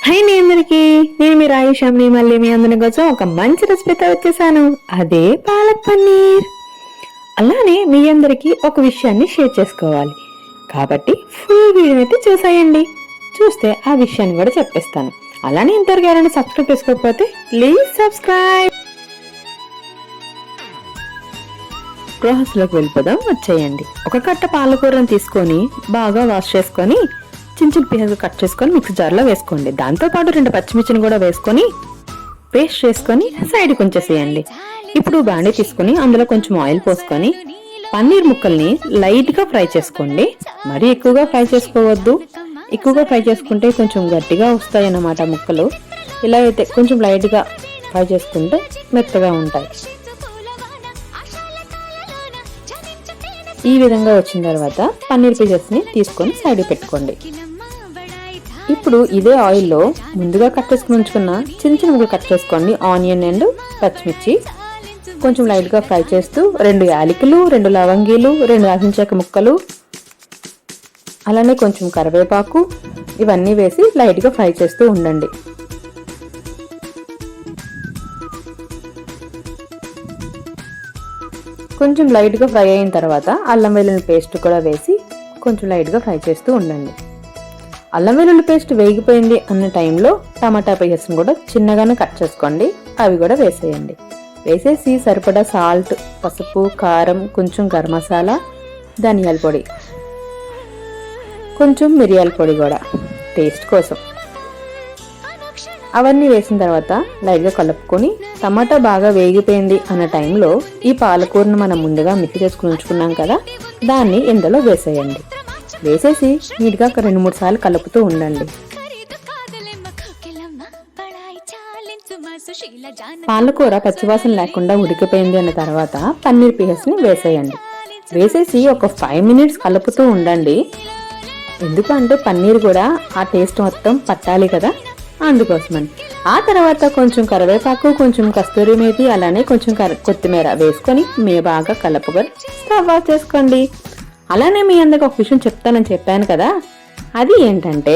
High నీ అందరికి, నేను మీ రాయేషామ్ని. మళ్ళీ మీ అందరి కోసం ఒక మంచి రెసిపీతో వచ్చేసాను. అదే పాలక్ పన్నీర్. అలానే మీ అందరికి ఒక విషయాన్ని షేర్ చేసుకోవాలి కాబట్టి ఫుల్ వీడియో అయితే చూసేయండి. చూస్తే ఆ విషయాన్ని కూడా చెప్పేస్తాను. అలానే ఇంతవరకు ఎవరైనా సబ్స్క్రైబ్ చేసుకోకపోతే ప్లీజ్ సబ్స్క్రైబ్. ప్రాసెస్లోకి వెళ్ళిపోదాం, వచ్చేయండి. ఒక కట్ట పాలకూరను తీసుకొని బాగా వాష్ చేసుకొని చిన్న చిన్న పీసెస్ కట్ చేసుకొని మిక్సీ జార్లో వేసుకోండి. దాంతోపాటు 2 పచ్చిమిర్చిని కూడా వేసుకొని పేస్ట్ చేసుకొని సైడ్కి ఉంచేసేయండి. ఇప్పుడు బాండీ తీసుకొని అందులో కొంచెం ఆయిల్ పోసుకొని పన్నీర్ ముక్కల్ని లైట్గా ఫ్రై చేసుకోండి. మరీ ఎక్కువగా ఫ్రై చేసుకోవద్దు. ఎక్కువగా ఫ్రై చేసుకుంటే కొంచెం గట్టిగా వస్తాయి అన్నమాట ముక్కలు. ఇలా అయితే కొంచెం లైట్గా ఫ్రై చేసుకుంటే మెత్తగా ఉంటాయి. ఈ విధంగా వచ్చిన తర్వాత పన్నీర్ పీసెస్ని తీసుకొని సైడ్ పెట్టుకోండి. ఇప్పుడు ఇదే ఆయిల్లో ముందుగా కట్ చేసుకుని ఉంచుకున్న చిన్న చిన్న ముక్కలు కట్ చేసుకోండి. ఆనియన్ అండ్ పచ్చిమిర్చి కొంచెం లైట్గా ఫ్రై చేస్తూ 2 యాలకులు, 2 లవంగీలు, 2 దాల్చిన చెక్క ముక్కలు, అలానే కొంచెం కరివేపాకు ఇవన్నీ వేసి లైట్గా ఫ్రై చేస్తూ ఉండండి. కొంచెం లైట్గా ఫ్రై అయిన తర్వాత అల్లం వెల్లుల్లి పేస్ట్ కూడా వేసి కొంచెం లైట్గా ఫ్రై చేస్తూ ఉండండి. అల్లం వెల్లుల్లి పేస్ట్ వేగిపోయింది అన్న టైంలో టమాటా పీసెస్ని కూడా చిన్నగానే కట్ చేసుకోండి. అవి కూడా వేసేయండి. వేసేసి సరిపడా సాల్ట్, పసుపు, కారం, కొంచెం గరం మసాలా, ధనియాల పొడి, కొంచెం మిరియాల పొడి కూడా టేస్ట్ కోసం అవన్నీ వేసిన తర్వాత లైట్గా కలుపుకొని టమాటా బాగా వేగిపోయింది అన్న టైంలో ఈ పాలకూరను మనం ముందుగా మిక్సీ చేసుకుని ఉంచుకున్నాం కదా, దాన్ని ఇందులో వేసేయండి. వేసేసి నీట్గా 2-3 సార్లు కలుపుతూ ఉండండి. పాలకూర పచ్చివాసన లేకుండా ఉడికిపోయింది అన్న తర్వాత పన్నీర్ పీసెస్ని వేసేయండి. వేసేసి ఒక 5 మినిట్స్ కలుపుతూ ఉండండి. ఎందుకంటే పన్నీర్ కూడా ఆ టేస్ట్ మొత్తం పట్టాలి కదా, అందుకోసమని. ఆ తర్వాత కొంచెం కరివేపాకు, కొంచెం కస్తూరి మేతి, అలానే కొంచెం కొత్తిమీర వేసుకొని బాగా కలుపుకొని స్టవ్ ఆఫ్ చేసుకోండి. అలానే మీ అందరికి ఒక విషయం చెప్తానని చెప్పాను కదా, అది ఏంటంటే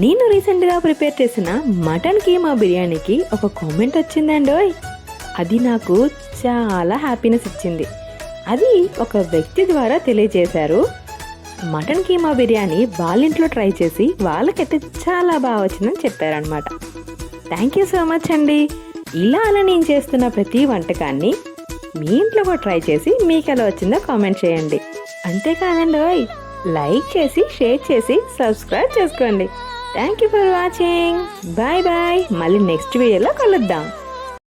నేను రీసెంట్గా ప్రిపేర్ చేసిన మటన్ కీమా బిర్యానీకి ఒక కామెంట్ వచ్చిందండోయ్. అది నాకు చాలా హ్యాపీనెస్ ఇచ్చింది. అది ఒక వ్యక్తి ద్వారా తెలియజేశారు. మటన్ కీమా బిర్యానీ వాళ్ళ ఇంట్లో ట్రై చేసి వాళ్ళకైతే చాలా బాగా వచ్చిందని చెప్పారనమాట. థ్యాంక్ యూ సో మచ్ అండి. ఇలా అలా నేను చేస్తున్న ప్రతి వంటకాన్ని మీ ఇంట్లో కూడా ట్రై చేసి మీకు ఎలా వచ్చిందో కామెంట్ చేయండి. అంతేకాదండి, లైక్ చేసి, షేర్ చేసి, సబ్స్క్రైబ్ చేసుకోండి. Thank you for watching. Bye bye. మళ్ళీ నెక్స్ట్ వీడియోలో కలుద్దాం.